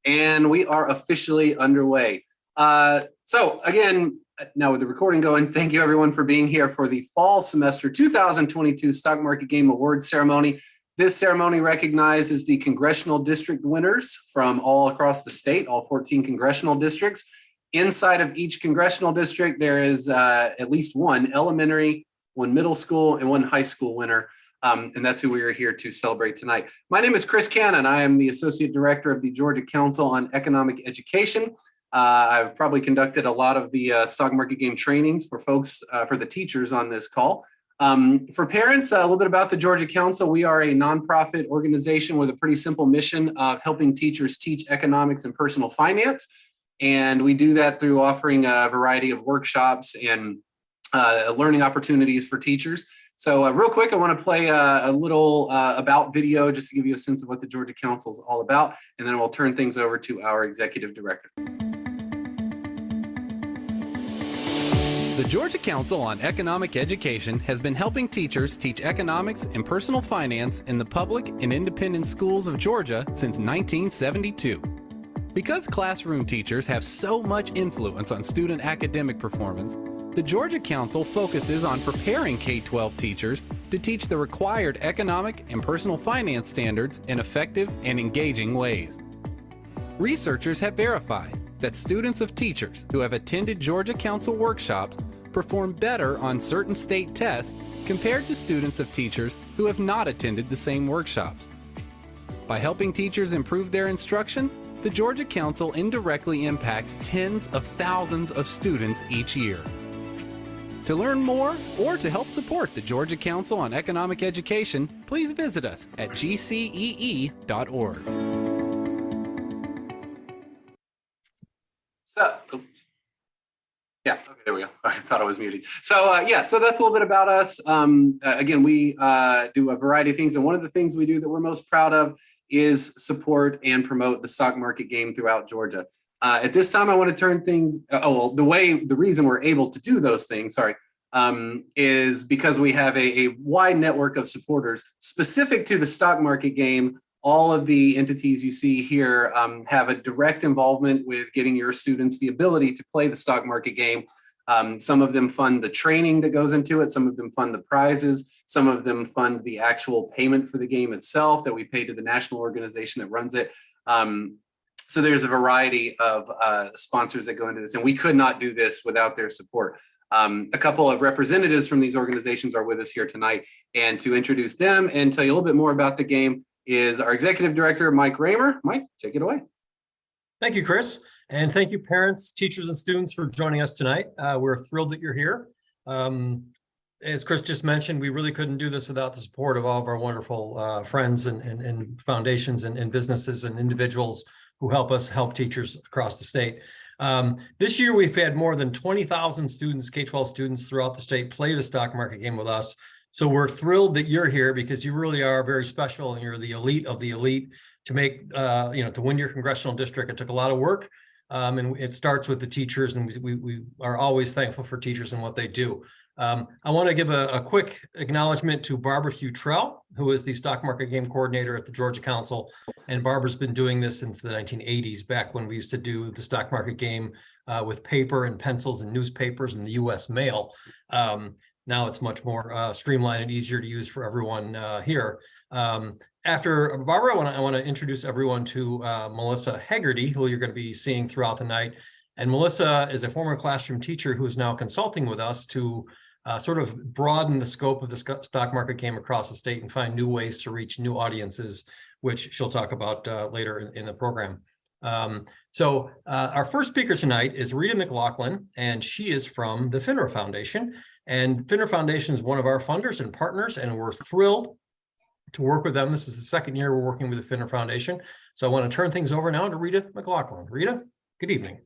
And we are officially underway. So again, now with the recording going, thank you everyone for being here for the fall semester 2022 Stock Market Game Awards ceremony. This ceremony recognizes the congressional district winners from all across the state, all 14 congressional districts. Inside of each congressional district, there is at least one elementary, one middle school, and one high school winner. And that's who we are here to celebrate tonight. My name is Chris Cannon. I am the Associate Director of the Georgia Council on Economic Education. I've probably conducted a lot of the stock market game trainings for folks, for the teachers on this call. For parents, a little bit about the Georgia Council. We are a nonprofit organization with a pretty simple mission of helping teachers teach economics and personal finance. And we do that through offering a variety of workshops and learning opportunities for teachers. So real quick, I want to play a little about video just to give you a sense of what the Georgia Council is all about, and then we'll turn things over to our Executive Director. The Georgia Council on Economic Education has been helping teachers teach economics and personal finance in the public and independent schools of Georgia since 1972. Because classroom teachers have so much influence on student academic performance, the Georgia Council focuses on preparing K-12 teachers to teach the required economic and personal finance standards in effective and engaging ways. Researchers have verified that students of teachers who have attended Georgia Council workshops perform better on certain state tests compared to students of teachers who have not attended the same workshops. By helping teachers improve their instruction, the Georgia Council indirectly impacts tens of thousands of students each year. To learn more or to help support the Georgia Council on Economic Education, please visit us at gcee.org. So, yeah, okay, there we go. I thought I was muted. So so that's a little bit about us. Again, we do a variety of things, and one of the things we do that we're most proud of is support and promote the stock market game throughout Georgia. At this time, I want to turn things, the reason we're able to do those things, is because we have a wide network of supporters specific to the stock market game. All of the entities you see here have a direct involvement with getting your students the ability to play the stock market game. Some of them fund the training that goes into it. Some of them fund the prizes. Some of them fund the actual payment for the game itself that we pay to the national organization that runs it. So there's a variety of sponsors that go into this, and we could not do this without their support. A couple of representatives from these organizations are with us here tonight, and to introduce them and tell you a little bit more about the game is our Executive Director, Mike Raymer. Mike, take it away. Thank you, Chris. And thank you, parents, teachers, and students for joining us tonight. We're thrilled that you're here. As Chris just mentioned, we really couldn't do this without the support of all of our wonderful friends and foundations and businesses and individuals who help us help teachers across the state. This year, we've had more than 20,000 students, K-12 students throughout the state play the stock market game with us. So we're thrilled that you're here because you really are very special and you're the elite of the elite. To make, to win your congressional district, it took a lot of work. And it starts with the teachers, and we are always thankful for teachers and what they do. I want to give a quick acknowledgement to Barbara Futrell, who is the stock market game coordinator at the Georgia Council. And Barbara's been doing this since the 1980s, back when we used to do the stock market game with paper and pencils and newspapers and the U.S. mail. Now it's much more streamlined and easier to use for everyone here. After Barbara, I want to introduce everyone to Melissa Hegarty, who you're going to be seeing throughout the night. And Melissa is a former classroom teacher who is now consulting with us to sort of broaden the scope of the stock market game across the state and find new ways to reach new audiences, which she'll talk about later in the program. So our first speaker tonight is Rita McLaughlin, and she is from the FINRA Foundation. And FINRA Foundation is one of our funders and partners, and we're thrilled to work with them. This is the second year we're working with the FINRA Foundation. So I want to turn things over now to Rita McLaughlin. Rita, good evening.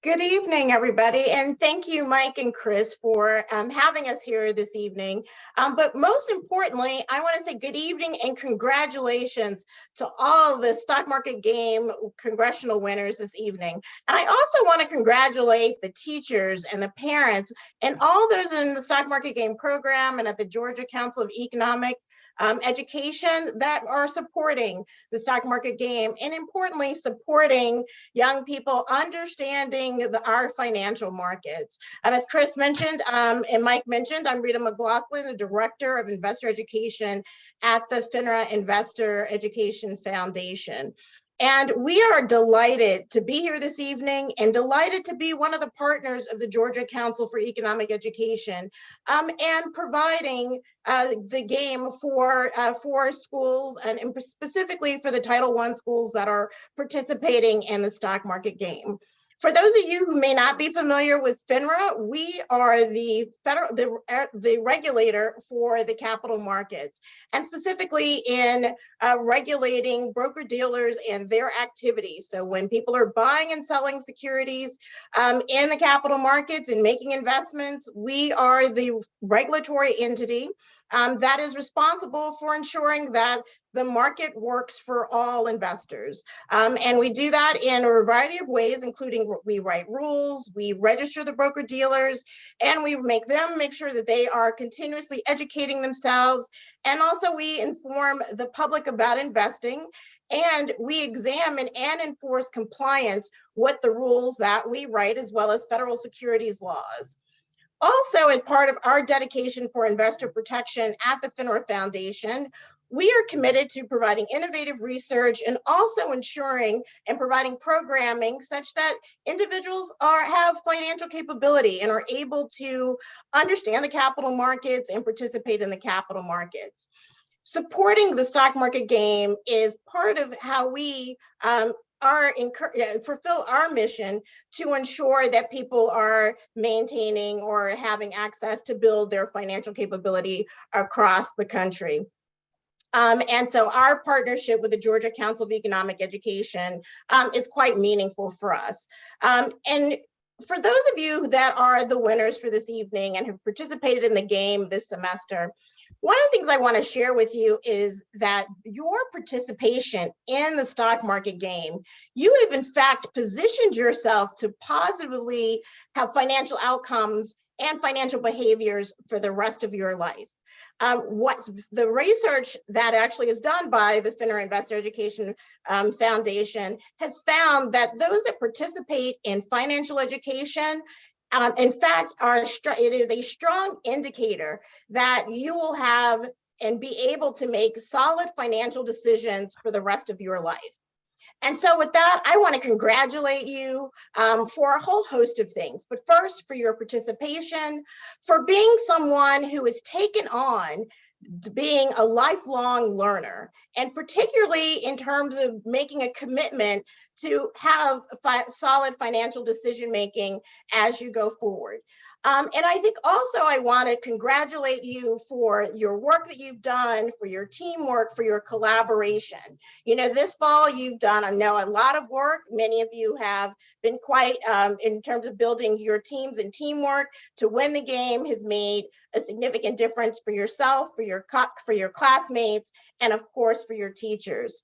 Good evening, everybody, and thank you, Mike and Chris, for having us here this evening. But most importantly, I want to say good evening and congratulations to all the stock market game congressional winners this evening. And I also want to congratulate the teachers and the parents and all those in the stock market game program and at the Georgia Council of Economic education that are supporting the stock market game, and importantly, supporting young people understanding our financial markets. As Chris mentioned and Mike mentioned, I'm Rita McLaughlin, the Director of Investor Education at the FINRA Investor Education Foundation. And we are delighted to be here this evening and delighted to be one of the partners of the Georgia Council for Economic Education and providing the game for schools and specifically for the Title I schools that are participating in the stock market game. For those of you who may not be familiar with FINRA, we are the regulator for the capital markets, and specifically in regulating broker dealers and their activities. So when people are buying and selling securities in the capital markets and making investments, we are the regulatory entity that is responsible for ensuring that the market works for all investors. And we do that in a variety of ways, including we write rules, we register the broker dealers, and we make sure that they are continuously educating themselves. And also we inform the public about investing, and we examine and enforce compliance with the rules that we write, as well as federal securities laws. Also, as part of our dedication for investor protection at the FINRA Foundation, we are committed to providing innovative research and also ensuring and providing programming such that individuals have financial capability and are able to understand the capital markets and participate in the capital markets. Supporting the stock market game is part of how we fulfill our mission to ensure that people are maintaining or having access to build their financial capability across the country. And so our partnership with the Georgia Council of Economic Education is quite meaningful for us. And for those of you that are the winners for this evening and have participated in the game this semester, one of the things I want to share with you is that your participation in the stock market game, you have in fact positioned yourself to positively have financial outcomes and financial behaviors for the rest of your life. What the research that actually is done by the FINRA Investor Education Foundation has found that those that participate in financial education, in fact, it is a strong indicator that you will have and be able to make solid financial decisions for the rest of your life. And so with that, I want to congratulate you for a whole host of things. But first, for your participation, for being someone who has taken on being a lifelong learner, and particularly in terms of making a commitment to have solid financial decision-making as you go forward. And I think also I want to congratulate you for your work that you've done, for your teamwork, for your collaboration. You know, this fall you've done, I know, a lot of work. Many of you have been quite, in terms of building your teams and teamwork to win the game has made a significant difference for yourself, for your classmates, and of course for your teachers.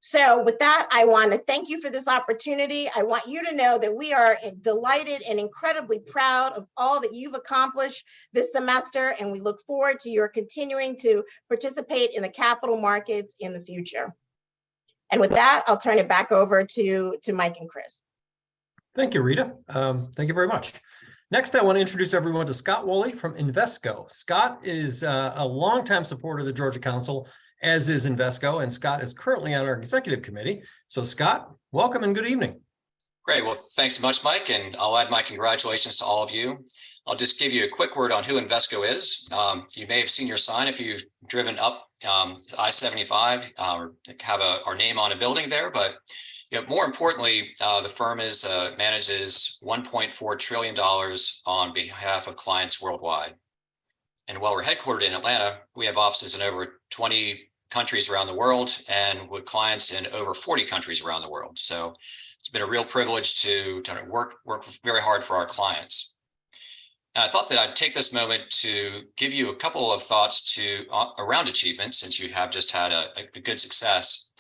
So with that, I want to thank you for this opportunity. I want you to know that we are delighted and incredibly proud of all that you've accomplished this semester, and we look forward to your continuing to participate in the capital markets in the future. And with that, I'll turn it back over to Mike and Chris. Thank you, Rita. Thank you very much. Next, I want to introduce everyone to Scott Woolley from Invesco. Scott is a longtime supporter of the Georgia Council, as is Invesco, and Scott is currently on our executive committee. So Scott, welcome and good evening. Great. Well, thanks so much, Mike, and I'll add my congratulations to all of you. I'll just give you a quick word on who Invesco is. You may have seen your sign if you've driven up I-75 or have our name on a building there, but more importantly, the firm manages $1.4 trillion on behalf of clients worldwide. And while we're headquartered in Atlanta, we have offices in over 20 countries around the world and with clients in over 40 countries around the world. So it's been a real privilege to work very hard for our clients. And I thought that I'd take this moment to give you a couple of thoughts around achievement, since you have just had a good success.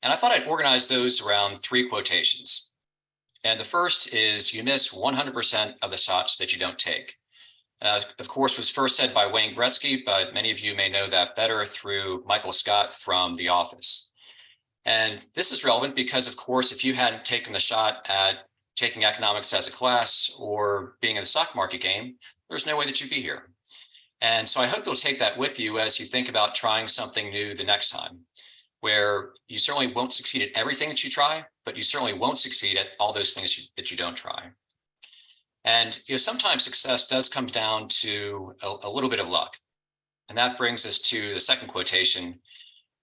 And I thought I'd organize those around 3 quotations. And the first is, you miss 100% of the shots that you don't take. Of course, was first said by Wayne Gretzky, but many of you may know that better through Michael Scott from The Office. And this is relevant because, of course, if you hadn't taken the shot at taking economics as a class or being in the stock market game, there's no way that you'd be here. And so I hope you'll take that with you as you think about trying something new the next time, where you certainly won't succeed at everything that you try, but you certainly won't succeed at all those things that you don't try. And sometimes success does come down to a little bit of luck. And that brings us to the second quotation,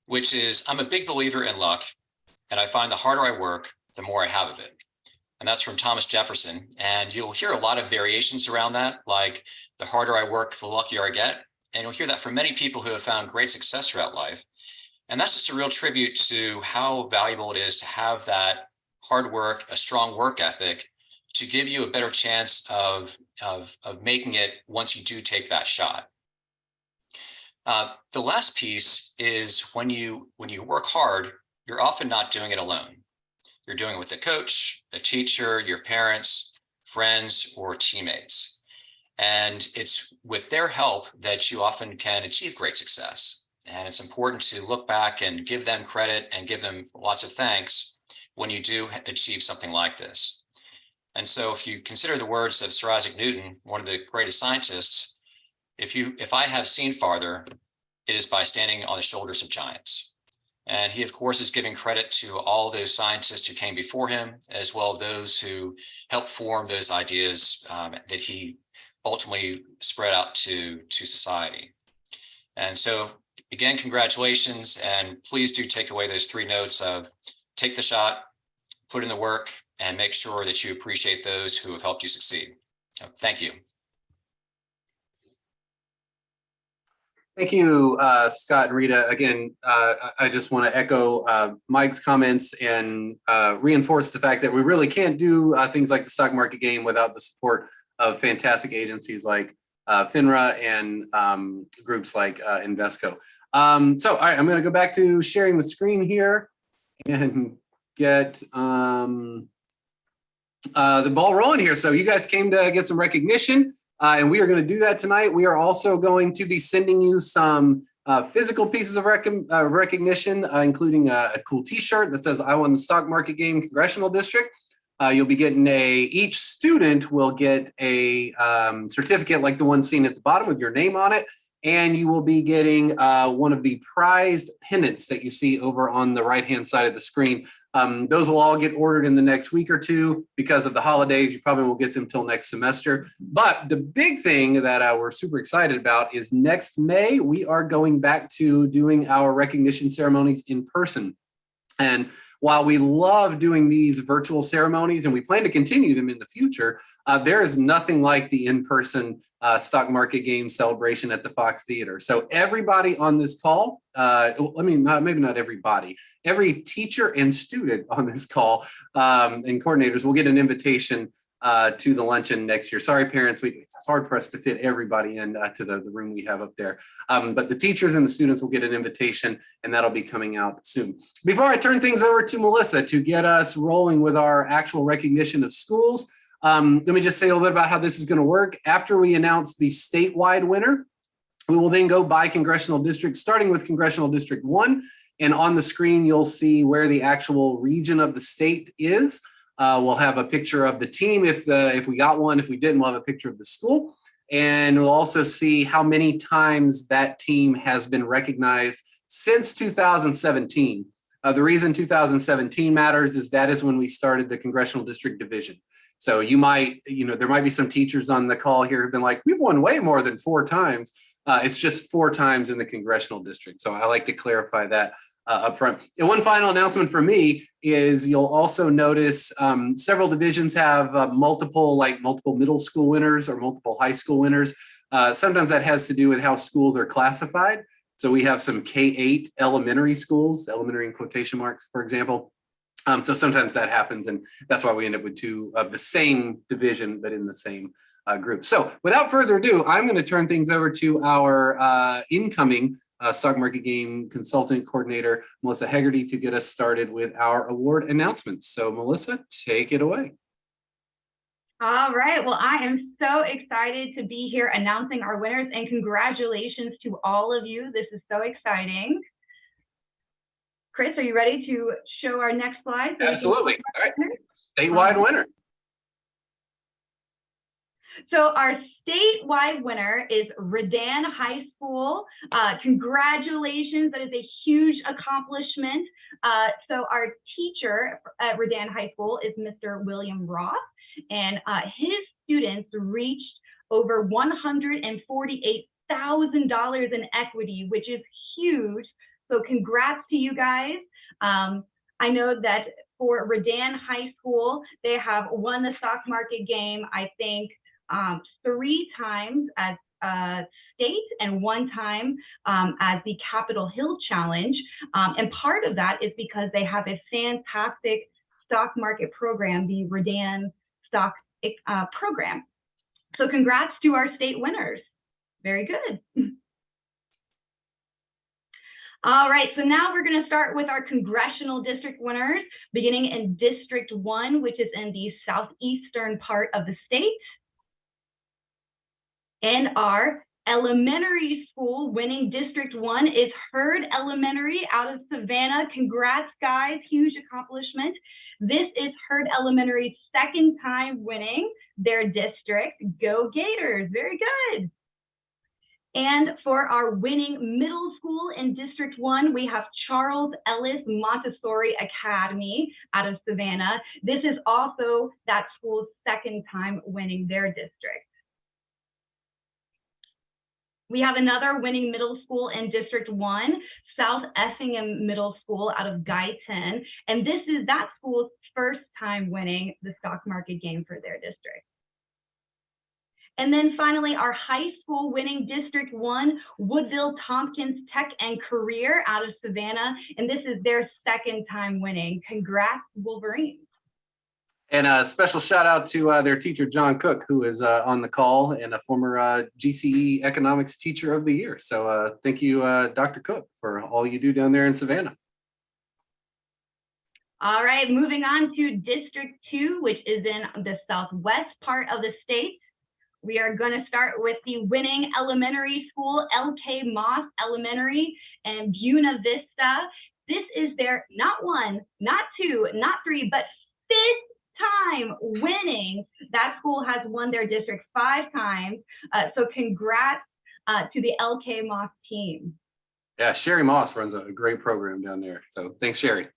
which is, I'm a big believer in luck, and I find the harder I work, the more I have of it. And that's from Thomas Jefferson. And you'll hear a lot of variations around that, like the harder I work, the luckier I get. And you'll hear that from many people who have found great success throughout life. And that's just a real tribute to how valuable it is to have that hard work, a strong work ethic, to give you a better chance of making it once you do take that shot. The last piece is when you work hard, you're often not doing it alone. You're doing it with a coach, a teacher, your parents, friends, or teammates. And it's with their help that you often can achieve great success. And it's important to look back and give them credit and give them lots of thanks when you do achieve something like this. And so if you consider the words of Sir Isaac Newton, one of the greatest scientists, if I have seen farther, it is by standing on the shoulders of giants. And he, of course, is giving credit to all those scientists who came before him, as well as those who helped form those ideas that he ultimately spread out to society. And so, again, congratulations, and please do take away those 3 notes of take the shot, put in the work, and make sure that you appreciate those who have helped you succeed. So, thank you. Thank you, Scott and Rita. Again, I just want to echo Mike's comments and reinforce the fact that we really can't do things like the stock market game without the support of fantastic agencies like FINRA and groups like Invesco. So, all right, I'm going to go back to sharing the screen here and get the ball rolling here. So you guys came to get some recognition. And we are going to do that tonight. We are also going to be sending you some physical pieces of recognition, including a cool t-shirt that says, I won the stock market game, Congressional District. You'll be getting each student will get a certificate like the one seen at the bottom with your name on it. And you will be getting one of the prized pennants that you see over on the right-hand side of the screen. Those will all get ordered in the next week or two because of the holidays. You probably won't get them till next semester. But the big thing that we're super excited about is next May, we are going back to doing our recognition ceremonies in person. And while we love doing these virtual ceremonies and we plan to continue them in the future, there is nothing like the in-person stock market game celebration at the Fox Theater. So everybody on this call, maybe not everybody, every teacher and student on this call and coordinators will get an invitation to the luncheon next year. Sorry, parents, it's hard for us to fit everybody in to the room we have up there. But the teachers and the students will get an invitation, and that'll be coming out soon. Before I turn things over to Melissa to get us rolling with our actual recognition of schools, let me just say a little bit about how this is going to work. After we announce the statewide winner, we will then go by congressional district, starting with Congressional District 1. And on the screen, you'll see where the actual region of the state is. We'll have a picture of the team if we got one. If we didn't, we'll have a picture of the school. And we'll also see how many times that team has been recognized since 2017. The reason 2017 matters is that is when we started the Congressional District Division. So there might be some teachers on the call here who've been like, we've won way more than 4 times. It's just 4 times in the Congressional District. So I like to clarify that up front. And one final announcement from me is you'll also notice several divisions have multiple middle school winners or multiple high school winners. Sometimes that has to do with how schools are classified. So we have some K-8 elementary schools, elementary in quotation marks, for example. So sometimes that happens, and that's why we end up with 2 of the same division, but in the same group. So without further ado, I'm going to turn things over to our incoming stock market game consultant coordinator, Melissa Hegarty, to get us started with our award announcements. So Melissa, take it away. All right, well, I am so excited to be here announcing our winners, and congratulations to all of you. This is so exciting. Chris, are you ready to show our next slide? Absolutely. All right. Statewide winner. So our statewide winner is Redan High School. Congratulations, that is a huge accomplishment. So our teacher at Redan High School is Mr. William Roth, and his students reached over $148,000 in equity, which is huge. So congrats to you guys. I know that for Redan High School, they have won the stock market game, I think, 3 times as state and 1 time as the Capitol Hill Challenge. And part of that is because they have a fantastic stock market program, the Redan Stock Program. So congrats to our state winners. Very good. All right, so now we're going to start with our congressional district winners, beginning in District 1, which is in the southeastern part of the state. And our elementary school winning District 1 is Hurd Elementary out of Savannah. Congrats, guys, huge accomplishment. This is Hurd Elementary's 2nd time winning their district. Go Gators, very good. And for our winning middle school in District 1, we have Charles Ellis Montessori Academy out of Savannah. This is also that school's 2nd time winning their district. We have another winning middle school in District 1, South Effingham Middle School out of Guyton. And this is that school's 1st time winning the stock market game for their district. And then finally, our high school winning District 1, Woodville Tompkins Tech and Career out of Savannah. And this is their 2nd time winning. Congrats, Wolverines. And a special shout out to their teacher, John Cook, who is on the call and a former GCE Economics Teacher of the Year. So thank you, Dr. Cook, for all you do down there in Savannah. All right, moving on to District 2, which is in the southwest part of the state. We are going to start with the winning elementary school, LK Moss Elementary in Buena Vista. This is their not 1, not 2, not 3, but 5th time winning. That school has won their district 5 times. So congrats to the LK Moss team. Yeah, Sherry Moss runs a great program down there. So thanks, Sherry.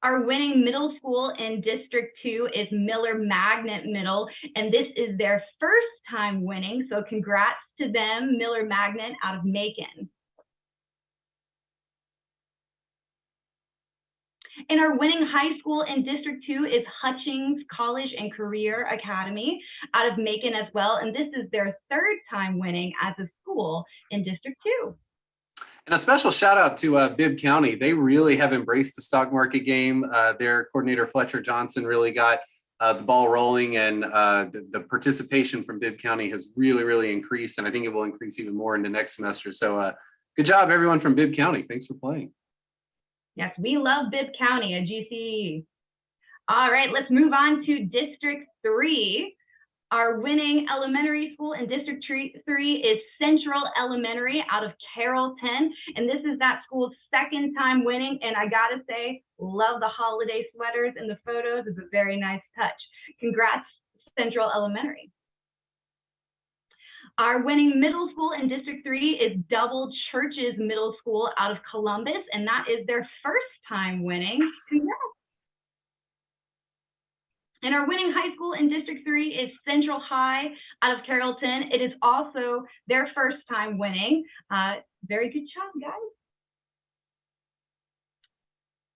Our winning middle school in District 2 is Miller Magnet Middle, and this is their 1st time winning. So congrats to them, Miller Magnet out of Macon. And our winning high school in District 2 is Hutchings College and Career Academy out of Macon as well. And this is their 3rd time winning as a school in District 2. And a special shout out to Bibb County. They really have embraced the stock market game. Their coordinator, Fletcher Johnson, really got the ball rolling, and the participation from Bibb County has really, really increased. And I think it will increase even more in the next semester. So good job, everyone from Bibb County. Thanks for playing. Yes, we love Bibb County at GCE. All right, let's move on to District 3. Our winning elementary school in District 3 is Central Elementary out of Carrollton. And this is that school's 2nd time winning. And I gotta say, love the holiday sweaters and the photos. It's a very nice touch. Congrats, Central Elementary. Our winning middle school in District 3 is Double Churches Middle School out of Columbus. And that is their 1st time winning. Congrats. And our winning high school in District 3 is Central High out of Carrollton. It is also their 1st time winning. Very good job, guys.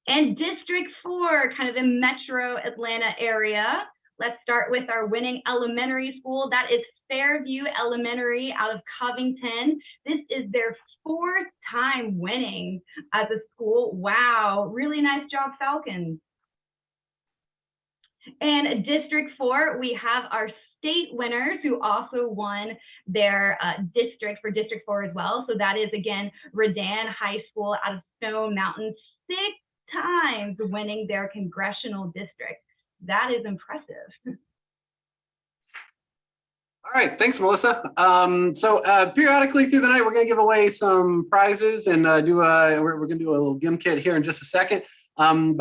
And District 4, kind of in Metro Atlanta area. Let's start with our winning elementary school. That is Fairview Elementary out of Covington. This is their 4th time winning as a school. Wow, really nice job, Falcons. And District 4, we have our state winners who also won their district for District 4 as well. So that is, again, Redan High School out of Stone Mountain, 6 times winning their congressional district. that is impressive. All right, thanks, Melissa. Periodically through the night, we're going to give away some prizes and we're going to do a little gim kit here in just a second. We're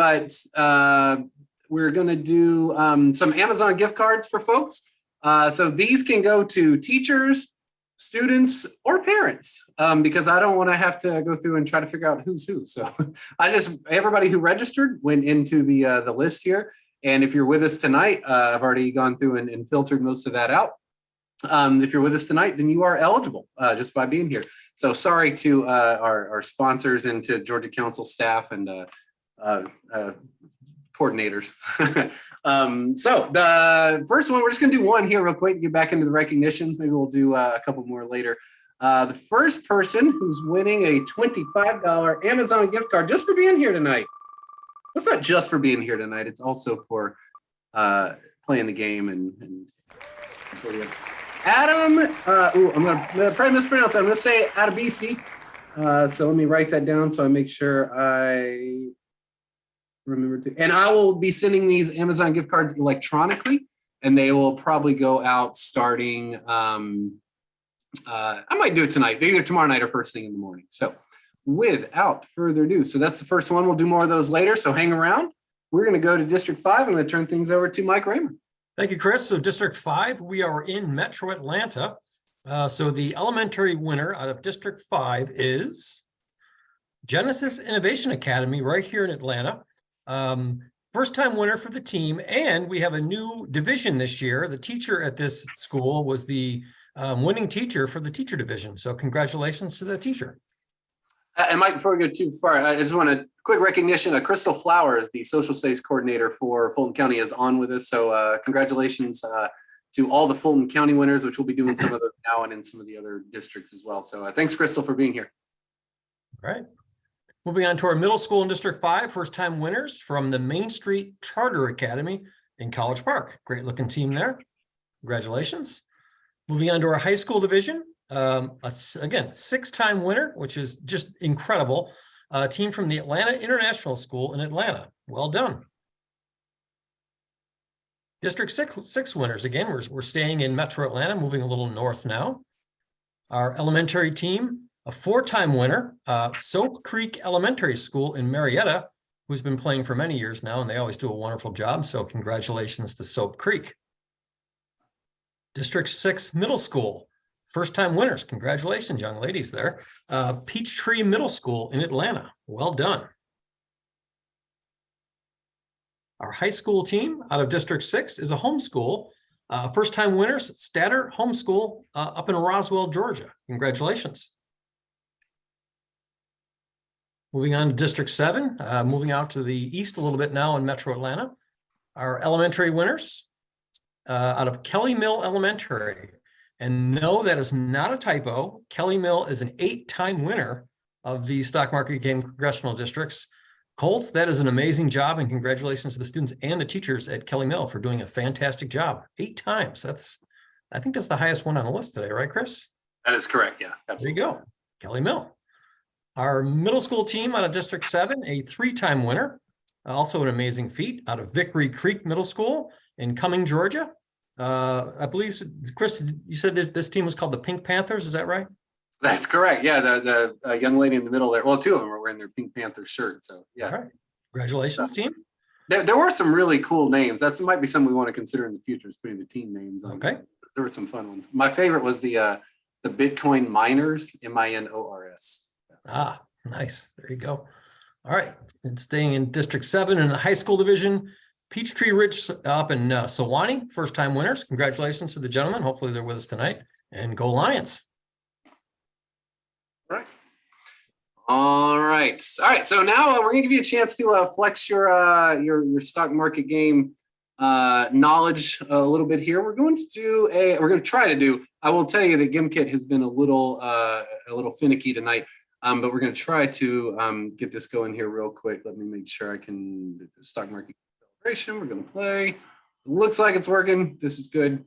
going to do some Amazon gift cards for folks. So these can go to teachers, students, or parents, because I don't want to have to go through and try to figure out who's who. So everybody who registered went into the list here. And if you're with us tonight, I've already gone through and filtered most of that out. If you're with us tonight, then you are eligible just by being here. So sorry to our sponsors and to Georgia Council staff and coordinators. So the first one, we're just going to do one here real quick to get back into the recognitions. Maybe we'll do a couple more later. The first person who's winning a $25 Amazon gift card just for being here tonight. It's not just for being here tonight. It's also for playing the game and Adam, I'm gonna probably mispronounce that. I'm gonna say Adabisi. So let me write that down so I make sure I remember to. And I will be sending these Amazon gift cards electronically, and they will probably go out starting. I might do it tonight, either tomorrow night or first thing in the morning. So without further ado, so that's the first one. We'll do more of those later. So hang around. We're gonna go to District 5. I'm gonna turn things over to Mike Raymer. Thank you, Chris. So District 5, we are in Metro Atlanta. So the elementary winner out of District 5 is Genesis Innovation Academy right here in Atlanta. First time winner for the team. And we have a new division this year. The teacher at this school was the winning teacher for the teacher division. So congratulations to the teacher. And Mike, before we go too far, I just want a quick recognition. Crystal Flowers, the social studies coordinator for Fulton County, is on with us. So congratulations to all the Fulton County winners, which we'll be doing some of those now and in some of the other districts as well. So thanks, Crystal, for being here. All right. Moving on to our middle school in District 5, first time winners from the Main Street Charter Academy in College Park. Great looking team there. Congratulations. Moving on to our high school division. Again, six-time winner, which is just incredible. A team from the Atlanta International School in Atlanta. Well done. District 6 winners. Again, we're staying in Metro Atlanta, moving a little north now. Our elementary team, a four-time winner, Soap Creek Elementary School in Marietta, who's been playing for many years now, and they always do a wonderful job. So congratulations to Soap Creek. District 6 Middle School. First-time winners. Congratulations, young ladies there. Peachtree Middle School in Atlanta. Well done. Our high school team out of District 6 is a homeschool. First-time winners, Statter Homeschool up in Roswell, Georgia. Congratulations. Moving on to District 7, moving out to the east a little bit now in Metro Atlanta. Our elementary winners out of Kelly Mill Elementary. And no, that is not a typo. Kelly Mill is an 8-time winner of the Stock Market Game Congressional Districts. Colts, that is an amazing job, and congratulations to the students and the teachers at Kelly Mill for doing a fantastic job. 8 times. I think that's the highest one on the list today, right, Chris? That is correct. Yeah, absolutely. There you go. Kelly Mill. Our middle school team out of District 7, a 3-time winner. Also an amazing feat out of Vickery Creek Middle School in Cumming, Georgia. I believe, Chris, you said this team was called the Pink Panthers. Is that right? That's correct. Yeah, the young lady in the middle there. Well, 2 of them were wearing their Pink Panther shirts. So yeah. All right. Congratulations, team. There were some really cool names. That might be something we want to consider in the future, is putting the team names on. Okay. There were some fun ones. My favorite was the Bitcoin Miners, MINORS. Ah, nice. There you go. All right. And staying in District 7 in the high school division, Peachtree Ridge up in Sewanee, first-time winners. Congratulations to the gentlemen. Hopefully they're with us tonight. And go Lions. All right. So now we're going to give you a chance to flex your stock market game knowledge a little bit here. We're going to try to do. I will tell you that GimKit has been a little finicky tonight, but we're going to try to get this going here real quick. Let me make sure I can do the stock market celebration. We're going to play. It looks like it's working. This is good.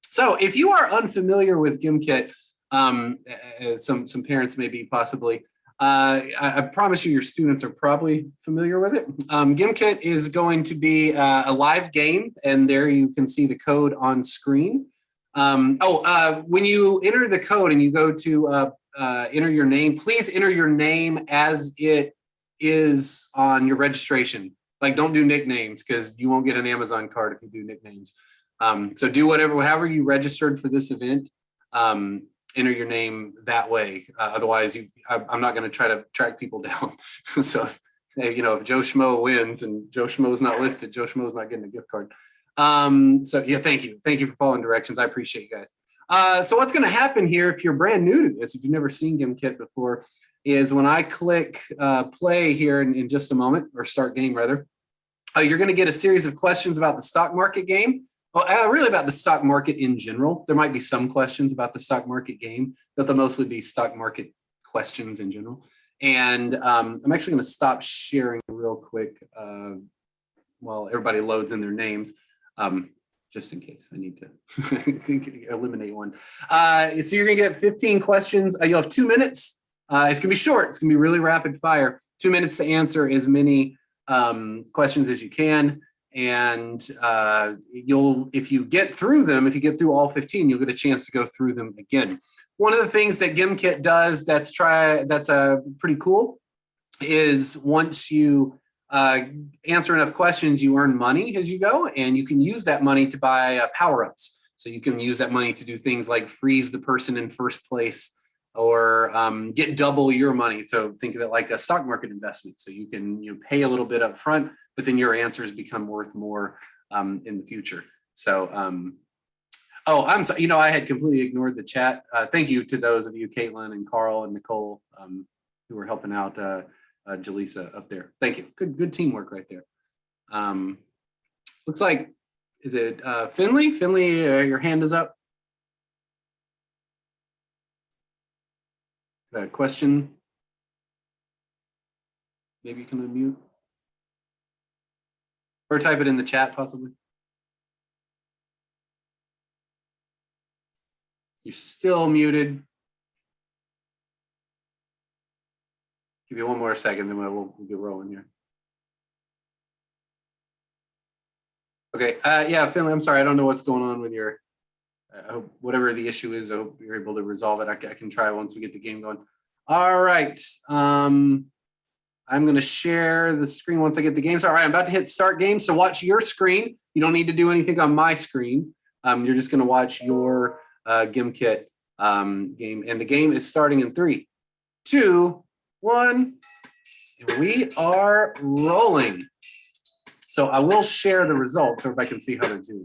So if you are unfamiliar with GimKit, some parents maybe possibly. I promise you, your students are probably familiar with it. GimKit is going to be a live game, and there you can see the code on screen. When you enter the code and you go to enter your name, please enter your name as it is on your registration. Like, don't do nicknames because you won't get an Amazon card if you do nicknames. So do however you registered for this event, enter your name that way. Otherwise, I'm not going to try to track people down. So, if Joe Schmo wins and Joe Schmo's not listed, Joe Schmo's not getting a gift card. So yeah, thank you. Thank you for following directions. I appreciate you guys. So what's going to happen here, if you're brand new to this, if you've never seen GimKit before, is when I click play here in just a moment, or start game rather, you're going to get a series of questions about the stock market game. Well, really about the stock market in general. There might be some questions about the stock market game, but they'll mostly be stock market questions in general. And I'm actually going to stop sharing real quick while everybody loads in their names, just in case I need to eliminate one. So you're going to get 15 questions. You'll have 2 minutes. It's going to be short. It's going to be really rapid fire. 2 minutes to answer as many questions as you can. And if you get through them, if you get through all 15, you'll get a chance to go through them again. One of the things that GimKit does that's pretty cool is once you answer enough questions, you earn money as you go, and you can use that money to buy power-ups. So you can use that money to do things like freeze the person in first place, or get double your money. So think of it like a stock market investment. So you can pay a little bit up front, but then your answers become worth more in the future. So, I'm sorry, I had completely ignored the chat. Thank you to those of you, Caitlin and Carl and Nicole, who were helping out Jaleesa up there. Thank you. Good teamwork right there. Looks like, is it Finley? Finley, your hand is up. Question? Maybe you can unmute. Or type it in the chat, possibly. You're still muted. Give you one more second, then we'll get rolling here. Okay, yeah, Finley, I'm sorry, I don't know what's going on with your, I hope whatever the issue is, I hope you're able to resolve it. I can try once we get the game going. All right, I'm gonna share the screen once I get the game started. All right, I'm about to hit start game, so watch your screen. You don't need to do anything on my screen. You're just gonna watch your GimKit game, and the game is starting in 3, 2, 1, and we are rolling. So I will share the results so everybody can see how they're doing.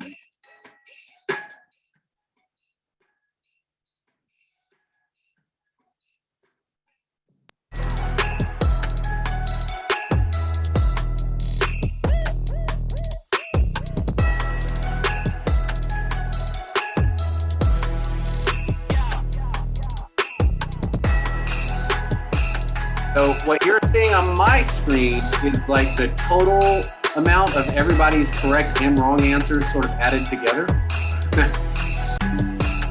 So what you're seeing on my screen is like the total amount of everybody's correct and wrong answers sort of added together.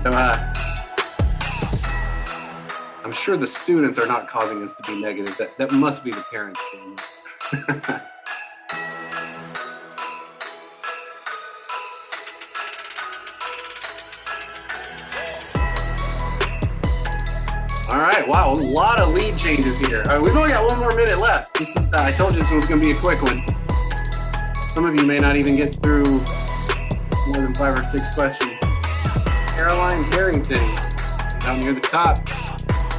So, I'm sure the students are not causing us to be negative. That must be the parents. All right, wow, a lot of lead changes here. All right, we've only got 1 more minute left. This is, I told you this was going to be a quick one. Some of you may not even get through more than 5 or 6 questions. Caroline Harrington, down near the top.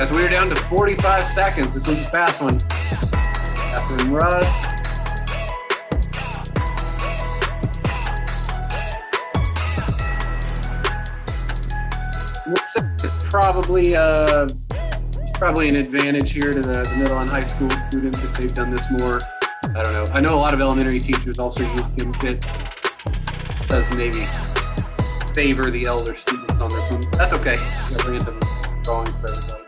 So we're down to 45 seconds. This one's a fast one. Catherine Russ. It's probably an advantage here to the middle and high school students if they've done this more. I don't know. I know a lot of elementary teachers also use GimKit. Does maybe favor the elder students on this one. That's okay. Got random drawings for everybody.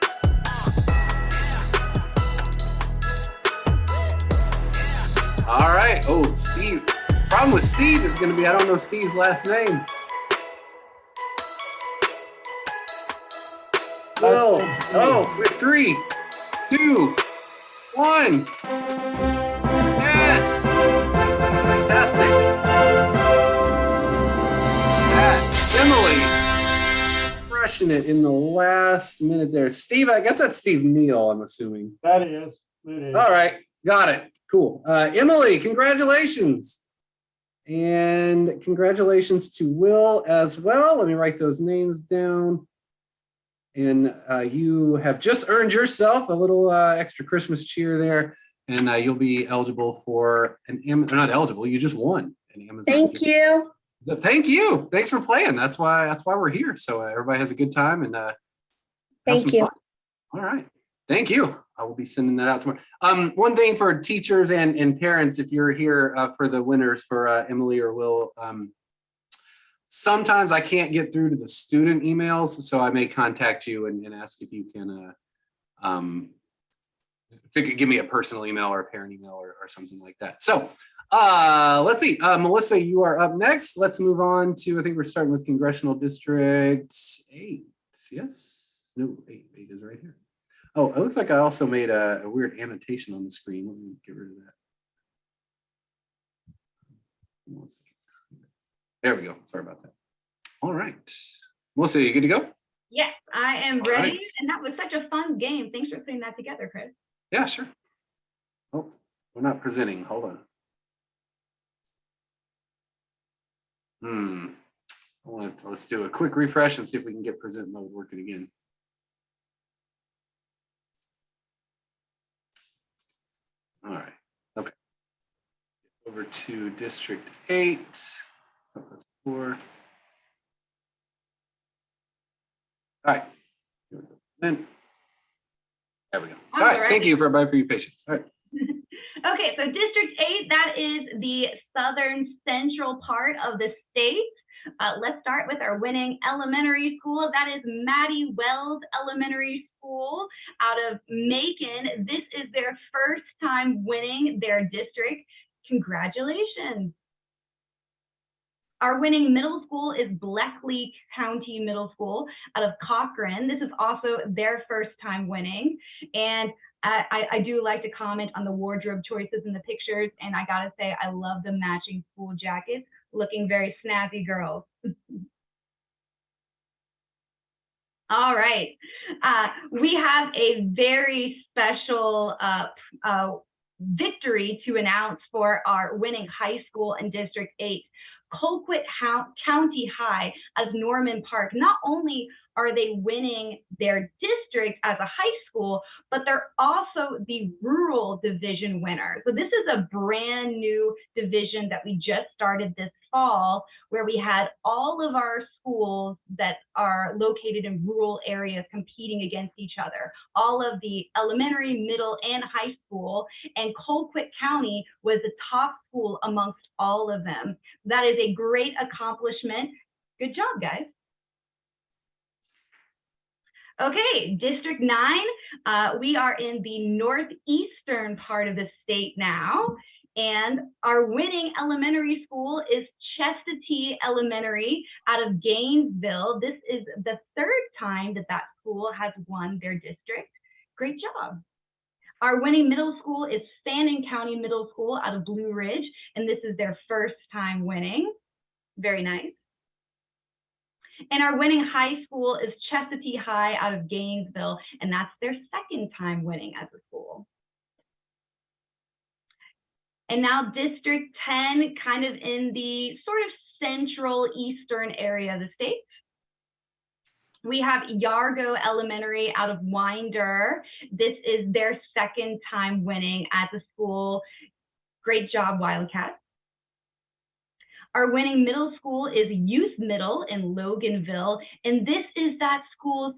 All right. Oh, Steve. Problem with Steve is going to be I don't know Steve's last name. Oh, we're 3, 2, 1. Yes! Fantastic. Emily, crushing it in the last minute there. Steve, I guess that's Steve Neal, I'm assuming. That is. It is. All right, got it. Cool. Emily, congratulations. And congratulations to Will as well. Let me write those names down. And you have just earned yourself a little extra Christmas cheer there. And you'll be eligible for not eligible, you just won an Amazon. Thank you. Thank you. Thanks for playing. That's why we're here. So everybody has a good time and Thank you. fun. All right. Thank you. I will be sending that out tomorrow. One thing for teachers and parents, if you're here for the winners for Emily or Will, sometimes I can't get through to the student emails, so I may contact you and ask if you can give me a personal email or a parent email or something like that. So let's see. Melissa, you are up next. Let's move on to, I think we're starting with Congressional District 8. Yes? No, 8 is right here. Oh, it looks like I also made a weird annotation on the screen. Let me get rid of that. There we go. Sorry about that. All right. Melissa, you good to go? Yes, I am All ready. right. And that was such a fun game. Thanks for putting that together, Chris. Yeah, sure. Oh, we're not presenting. Hold on. Let's do a quick refresh and see if we can get present mode working again. All right. Okay. Over to District 8. Oh, that's 4. All right. Here we go. Then there we go. All right. Thank you for everybody for your patience. All right. Okay, so District 8, that is the southern central part of the state. Let's start with our winning elementary school. That is Maddie Wells Elementary School out of Macon. This is their first time winning their district. Congratulations. Our winning middle school is Bleckley County Middle School out of Cochrane. This is also their first time winning. And I do like to comment on the wardrobe choices in the pictures. And I gotta say, I love the matching school jackets, looking very snazzy girls. All right, we have a very special victory to announce for our winning high school in District 8. Colquitt County High as Norman Park. Not only are they winning their district as a high school, but they're also the rural division winner. So this is a brand new division that we just started this fall, where we had all of our schools that are located in rural areas competing against each other, all of the elementary, middle, and high school, and Colquitt County was the top school amongst all of them. That is a great accomplishment. Good job, guys. Okay, District 9, we are in the northeastern part of the state now, and our winning elementary school is Chestatee Elementary out of Gainesville. This is the third time that that school has won their district. Great job. Our winning middle school is Fannin County Middle School out of Blue Ridge, and this is their first time winning. Very nice. And our winning high school is Chestatee High out of Gainesville, and that's their second time winning as a school. And now District 10, kind of in the sort of central eastern area of the state. We have Yargo Elementary out of Winder. This is their second time winning as a school. Great job, Wildcats. Our winning middle school is Youth Middle in Loganville, and this is that school's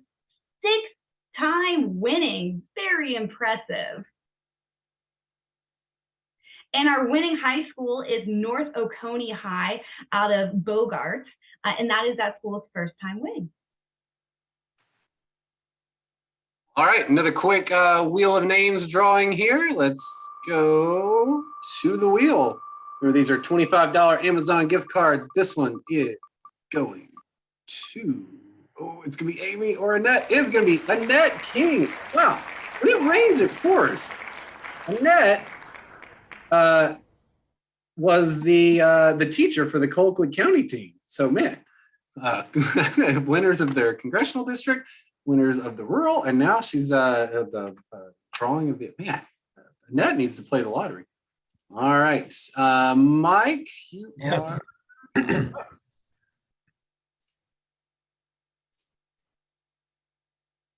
sixth time winning. Very impressive. And our winning high school is North Oconee High out of Bogart, and that is that school's first time win. All right, another quick wheel of names drawing here. Let's go to the wheel. These are $25 Amazon gift cards. This one is going to, oh, it's going to be Amy or Annette. It's going to be Annette King. Wow. When it rains, it pours. Annette was the teacher for the Colquitt County team. So man, winners of their congressional district, winners of the rural, and now she's the drawing of the man. Annette needs to play the lottery. All right, Mike, you Yes. are.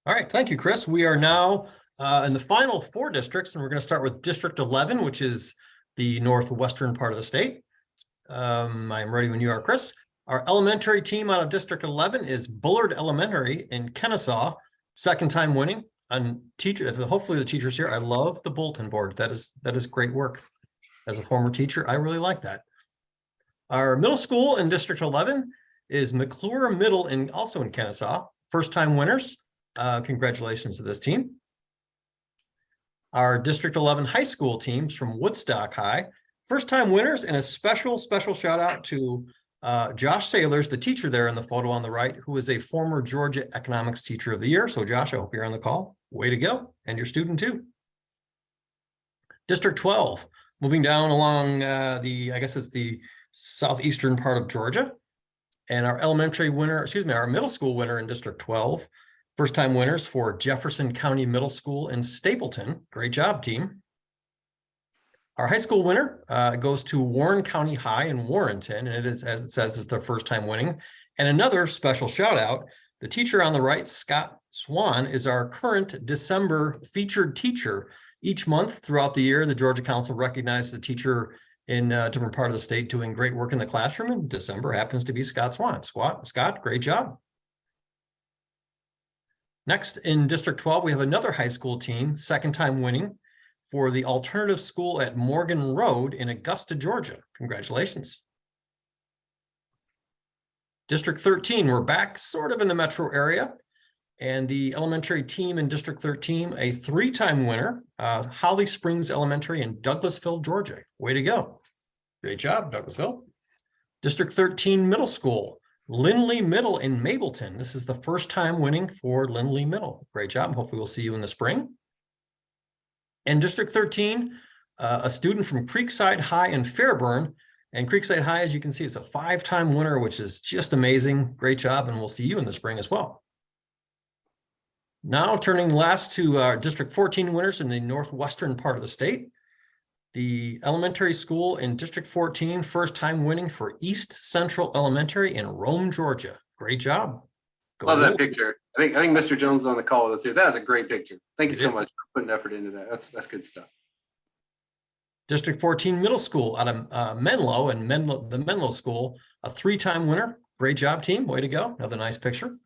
All right, thank you, Chris. We are now in the final 4 districts, and we're going to start with District 11, which is the northwestern part of the state. I'm ready when you are, Chris. Our elementary team out of District 11 is Bullard Elementary in Kennesaw, second time winning. And teacher, hopefully the teachers here. I love the bulletin board. That is great work. As a former teacher, I really like that. Our middle school in District 11 is McClure Middle, also in Kennesaw, first time winners. Congratulations to this team. Our District 11 high school teams from Woodstock High, first time winners, and a special shout out to Josh Sailors, the teacher there in the photo on the right, who is a former Georgia Economics Teacher of the Year. So Josh, I hope you're on the call. Way to go. And your student too. District 12, moving down along I guess it's the southeastern part of Georgia. And our our middle school winner in District 12, first time winners for Jefferson County Middle School in Stapleton. Great job, team. Our high school winner goes to Warren County High in Warrenton, and it is, as it says, it's their first time winning. And another special shout out, the teacher on the right, Scott Swan, is our current December featured teacher. Each month throughout the year, the Georgia Council recognizes a teacher in a different part of the state doing great work in the classroom, and December happens to be Scott Swan. Scott, great job. Next, in District 12, we have another high school team, second time winning, for the alternative school at Morgan Road in Augusta, Georgia. Congratulations. District 13, we're back sort of in the metro area. And the elementary team in District 13, a 3-time winner, Holly Springs Elementary in Douglasville, Georgia. Way to go. Great job, Douglasville. District 13 middle school, Lindley Middle in Mableton. This is the first time winning for Lindley Middle. Great job. Hopefully we'll see you in the spring. And District 13, a student from Creekside High in Fairburn. And Creekside High, as you can see, it's a 5-time winner, which is just amazing. Great job. And we'll see you in the spring as well. Now turning last to our District 14 winners in the northwestern part of the state. The elementary school in District 14, first time winning for East Central Elementary in Rome, Georgia. Great job. Love that picture. I think Mr. Jones is on the call with us here. That is a great picture. Thank you so much for putting effort into that. That's good stuff. District 14 middle school out of Menlo, and the Menlo school, a 3-time winner. Great job, team. Way to go. Another nice picture.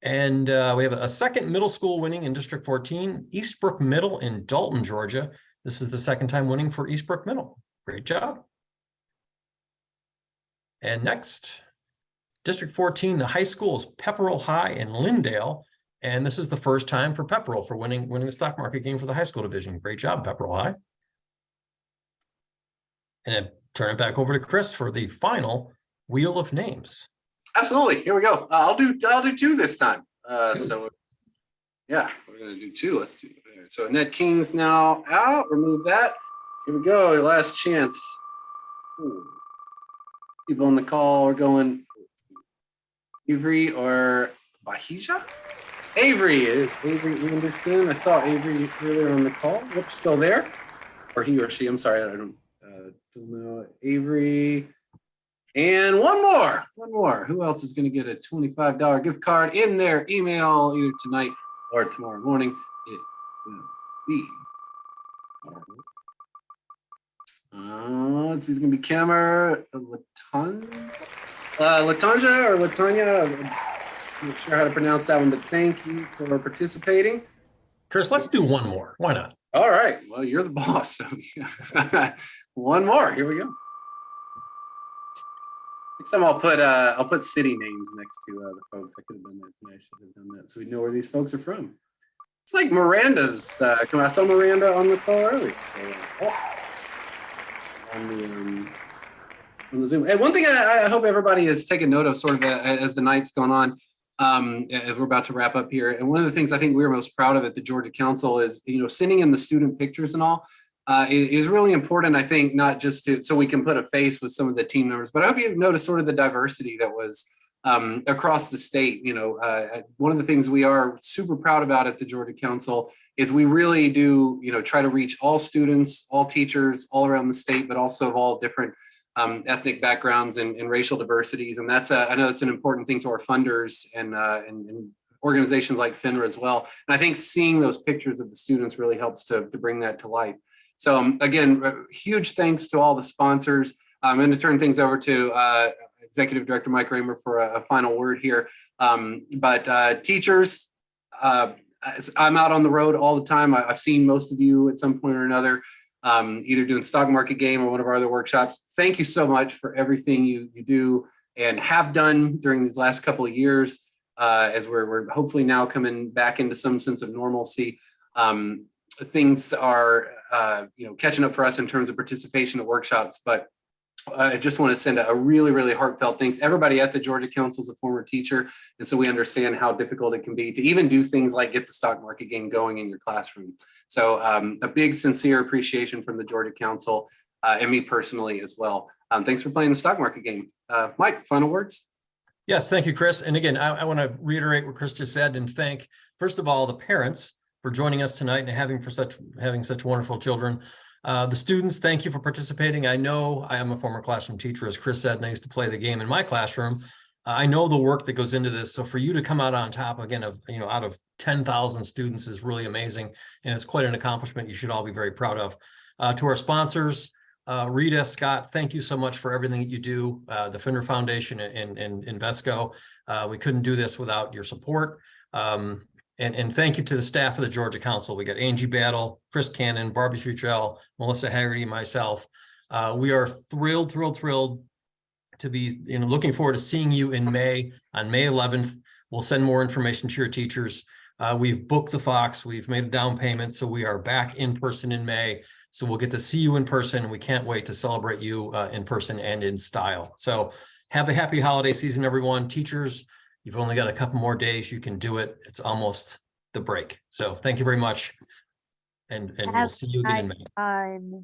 And we have a second middle school winning in District 14, Eastbrook Middle in Dalton, Georgia. This is the second time winning for Eastbrook Middle. Great job. And next, District 14, the high school is Pepperell High in Lindale. And this is the first time for Pepperell for winning the stock market game for the high school division. Great job, Pepperell High. And then turn it back over to Chris for the final wheel of names. Absolutely. Here we go. I'll do 2 this time. So yeah, we're gonna do 2. Let's do it. So Annette King's now out. Remove that. Here we go. Your last chance. 4 people on the call. We're going Avery or Bahija? Avery Anderson. I saw Avery earlier on the call. Whoops, still there? Or he or she. I'm sorry. I don't know. Avery. And one more. Who else is going to get a $25 gift card in their email either tonight or tomorrow morning? It will be. Let's see. It's going to be Camer Latanja or Latanya. I'm not sure how to pronounce that one, but thank you for participating. Chris, let's do one more. Why not? All right. Well, you're the boss. So one more. Here we go. Next time I'll put city names next to the folks. I could have done that tonight. I should have done that so we know where these folks are from. It's like Miranda's. I saw Miranda on the call earlier. So, awesome. On the Zoom. And one thing I hope everybody is taking note of, sort of as the night's going on. as we're about to wrap up here. And one of the things I think we're most proud of at the Georgia Council is, sending in the student pictures and all is really important. I think not just so we can put a face with some of the team members, but I hope you've noticed sort of the diversity that was across the state. One of the things we are super proud about at the Georgia Council is we really do, try to reach all students, all teachers, all around the state, but also of all different ethnic backgrounds and racial diversities. And that's I know it's an important thing to our funders and organizations like FINRA as well. And I think seeing those pictures of the students really helps to bring that to light. So again, huge thanks to all the sponsors. I'm going to turn things over to Executive Director Mike Raymer for a final word here. But teachers, I'm out on the road all the time. I've seen most of you at some point or another, either doing stock market game or one of our other workshops. Thank you so much for everything you do and have done during these last couple of years, as we're hopefully now coming back into some sense of normalcy. Things are catching up for us in terms of participation at workshops, but I just want to send a really, really heartfelt thanks. Everybody at the Georgia Council is a former teacher, and so we understand how difficult it can be to even do things like get the stock market game going in your classroom. So a big, sincere appreciation from the Georgia Council and me personally as well. Thanks for playing the stock market game. Mike, final words? Yes, thank you, Chris. And again, I want to reiterate what Chris just said and thank, first of all, the parents for joining us tonight and having such wonderful children. The students, thank you for participating. I know I am a former classroom teacher, as Chris said, and I used to play the game in my classroom. I know the work that goes into this. So for you to come out on top again of, out of 10,000 students is really amazing. And it's quite an accomplishment you should all be very proud of. To our sponsors, Rita, Scott, thank you so much for everything that you do. The FINRA Foundation and Invesco. We couldn't do this without your support. And thank you to the staff of the Georgia Council. We got Angie Battle, Chris Cannon, Barbie Futrell, Melissa Haggerty, myself. We are thrilled to be looking forward to seeing you in May, on May 11th. We'll send more information to your teachers. We've booked the Fox. We've made a down payment. So we are back in person in May. So we'll get to see you in person. And we can't wait to celebrate you in person and in style. So have a happy holiday season, everyone. Teachers, you've only got a couple more days. You can do it. It's almost the break. So thank you very much. And we'll see you again in May.